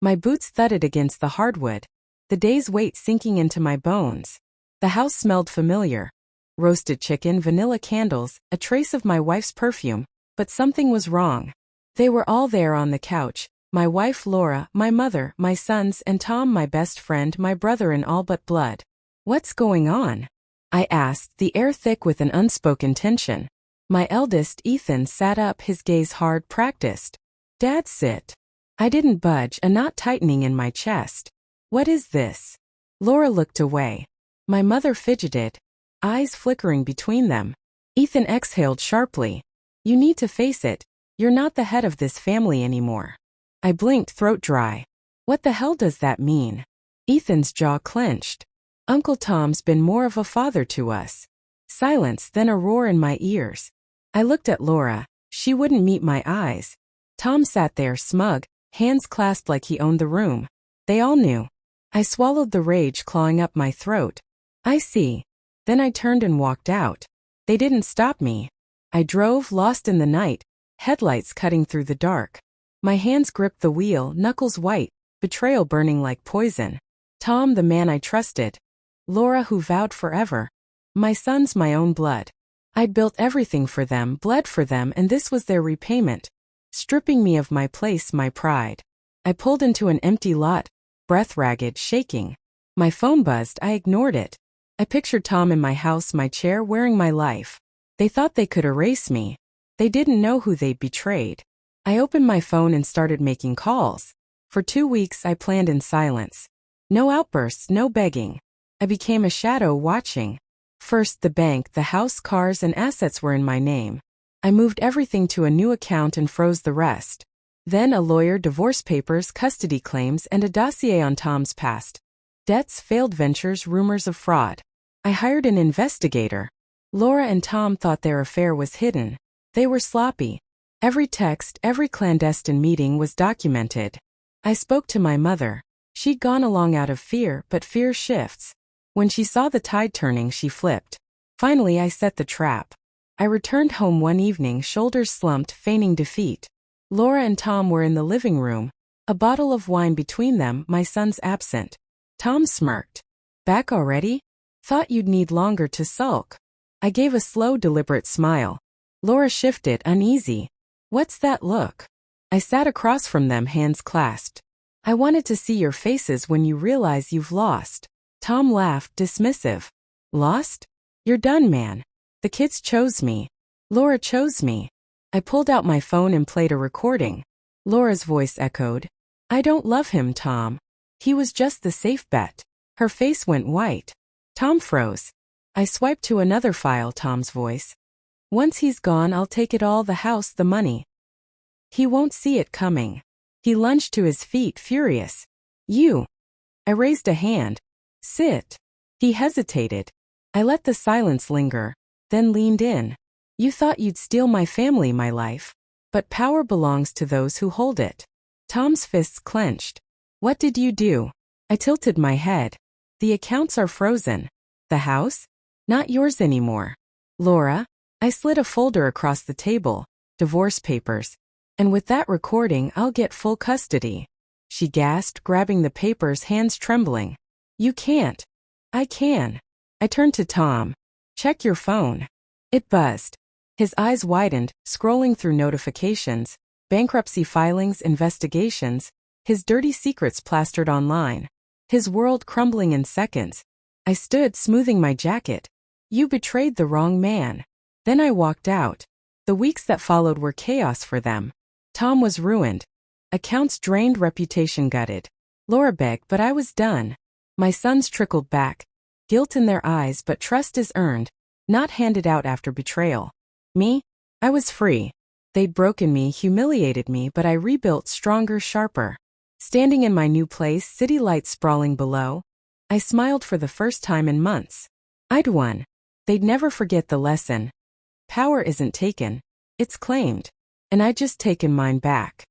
My boots thudded against the hardwood, the day's weight sinking into my bones. The house smelled familiar. Roasted chicken, vanilla candles, a trace of my wife's perfume, but something was wrong. They were all there on the couch, my wife Laura, my mother, my sons, and Tom, my best friend, my brother in all but blood. "What's going on?" I asked, the air thick with an unspoken tension. My eldest, Ethan, sat up, his gaze hard, practiced. "Dad, sit." I didn't budge, a knot tightening in my chest. "What is this?" Laura looked away. My mother fidgeted, eyes flickering between them. Ethan exhaled sharply. "You need to face it. You're not the head of this family anymore." I blinked, throat dry. "What the hell does that mean?" Ethan's jaw clenched. "Uncle Tom's been more of a father to us." Silence, then a roar in my ears. I looked at Laura. She wouldn't meet my eyes. Tom sat there, smug, hands clasped like he owned the room. They all knew. I swallowed the rage clawing up my throat. "I see." Then I turned and walked out. They didn't stop me. I drove, lost in the night, headlights cutting through the dark. My hands gripped the wheel, knuckles white, betrayal burning like poison. Tom, the man I trusted. Laura, who vowed forever. My sons, my own blood. I'd built everything for them, bled for them, and this was their repayment. Stripping me of my place, my pride. I pulled into an empty lot, breath ragged, shaking. My phone buzzed, I ignored it. I pictured Tom in my house, my chair, wearing my life. They thought they could erase me. They didn't know who they'd betrayed. I opened my phone and started making calls. For 2 weeks I planned in silence. No outbursts, no begging. I became a shadow watching. First the bank, the house, cars, and assets were in my name. I moved everything to a new account and froze the rest. Then a lawyer, divorce papers, custody claims, and a dossier on Tom's past. Debts, failed ventures, rumors of fraud. I hired an investigator. Laura and Tom thought their affair was hidden. They were sloppy. Every text, every clandestine meeting was documented. I spoke to my mother. She'd gone along out of fear, but fear shifts. When she saw the tide turning, she flipped. Finally, I set the trap. I returned home one evening, shoulders slumped, feigning defeat. Laura and Tom were in the living room, a bottle of wine between them, my sons absent. Tom smirked. "Back already? Thought you'd need longer to sulk." I gave a slow, deliberate smile. Laura shifted, uneasy. "What's that look?" I sat across from them, hands clasped. "I wanted to see your faces when you realize you've lost." Tom laughed, dismissive. "Lost? You're done, man. The kids chose me. Laura chose me." I pulled out my phone and played a recording. Laura's voice echoed. "I don't love him, Tom. He was just the safe bet." Her face went white. Tom froze. I swiped to another file, Tom's voice. "Once he's gone, I'll take it all, the house, the money. He won't see it coming." He lunged to his feet, furious. "You." I raised a hand. "Sit." He hesitated. I let the silence linger, then leaned in. "You thought you'd steal my family, my life. But power belongs to those who hold it." Tom's fists clenched. "What did you do?" I tilted my head. "The accounts are frozen. The house? Not yours anymore. Laura?" I slid a folder across the table. "Divorce papers. And with that recording, I'll get full custody." She gasped, grabbing the papers, hands trembling. "You can't." "I can." I turned to Tom. "Check your phone." It buzzed. His eyes widened, scrolling through notifications, bankruptcy filings, investigations, his dirty secrets plastered online. His world crumbling in seconds. I stood, smoothing my jacket. "You betrayed the wrong man." Then I walked out. The weeks that followed were chaos for them. Tom was ruined. Accounts drained, reputation gutted. Laura begged, but I was done. My sons trickled back. Guilt in their eyes, but trust is earned, not handed out after betrayal. Me? I was free. They'd broken me, humiliated me, but I rebuilt stronger, sharper. Standing in my new place, city lights sprawling below, I smiled for the first time in months. I'd won. They'd never forget the lesson. Power isn't taken, it's claimed. And I'd just taken mine back.